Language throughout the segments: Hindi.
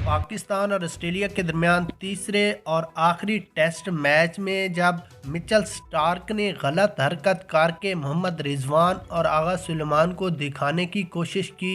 पाकिस्तान और ऑस्ट्रेलिया के दरमियान तीसरे और आखिरी टेस्ट मैच में जब मिचेल स्टार्क ने गलत हरकत करके मोहम्मद रिजवान और आगा सुलेमान को दिखाने की कोशिश की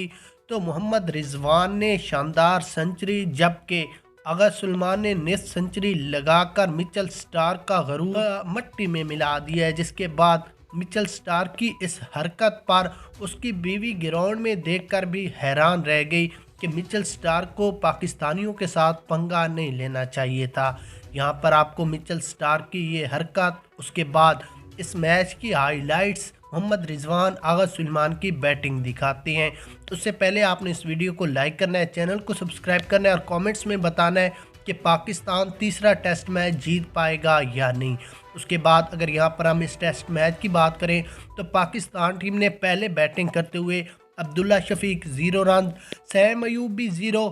तो मोहम्मद रिजवान ने शानदार सेंचुरी जबकि आगा सुलेमान ने निस सेंचुरी लगाकर मिचेल स्टार्क का गरूर मट्टी में मिला दिया है। जिसके बाद मिचेल स्टार्क की इस हरकत पर उसकी बीवी ग्राउंड में देखकर भी हैरान रह गई कि मिचेल स्टार्क को पाकिस्तानियों के साथ पंगा नहीं लेना चाहिए था। यहाँ पर आपको मिचेल स्टार्क की ये हरकत, उसके बाद इस मैच की हाइलाइट्स, मोहम्मद रिजवान, आगा सुलेमान की बैटिंग दिखाते हैं। उससे पहले आपने इस वीडियो को लाइक करना है, चैनल को सब्सक्राइब करना है और कमेंट्स में बताना है कि पाकिस्तान तीसरा टेस्ट मैच जीत पाएगा या नहीं। उसके बाद अगर यहाँ पर हम इस टेस्ट मैच की बात करें तो पाकिस्तान टीम ने पहले बैटिंग करते हुए अब्दुल्ला शफीक 0 रन, सैम अयूबी 0,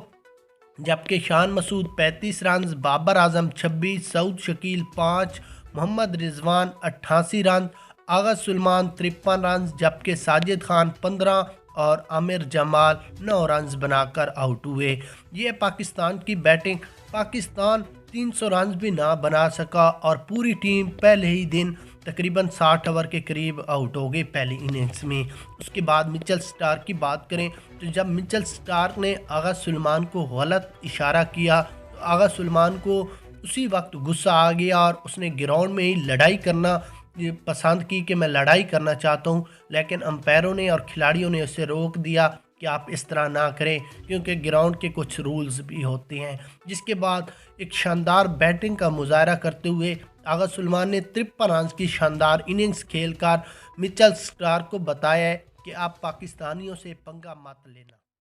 जबकि शान मसूद 35 रन, बाबर आजम 26, सऊद शकील 5, मोहम्मद रिजवान 88 रन, आगा सुलेमान 53 रन, जबकि साजिद खान 15 और आमिर जमाल 9 रन बनाकर आउट हुए। ये पाकिस्तान की बैटिंग। पाकिस्तान 300 रन भी ना बना सका और पूरी टीम पहले ही दिन तकरीबन 60 ओवर के करीब आउट हो गई पहली इनिंग्स में। उसके बाद मिचेल स्टार्क की बात करें तो जब मिचेल स्टार्क ने आगा सुलेमान को गलत इशारा किया तो आगा सुलेमान को उसी वक्त गुस्सा आ गया और उसने ग्राउंड में ही लड़ाई करना पसंद की कि मैं लड़ाई करना चाहता हूं, लेकिन अंपायरों ने और खिलाड़ियों ने उसे रोक दिया कि आप इस तरह ना करें क्योंकि ग्राउंड के कुछ रूल्स भी होते हैं। जिसके बाद एक शानदार बैटिंग का मुजाहरा करते हुए आगा सुलेमान ने 53 रन की शानदार इनिंग्स खेलकर मिचेल स्टार्क को बताया कि आप पाकिस्तानियों से पंगा मत लेना।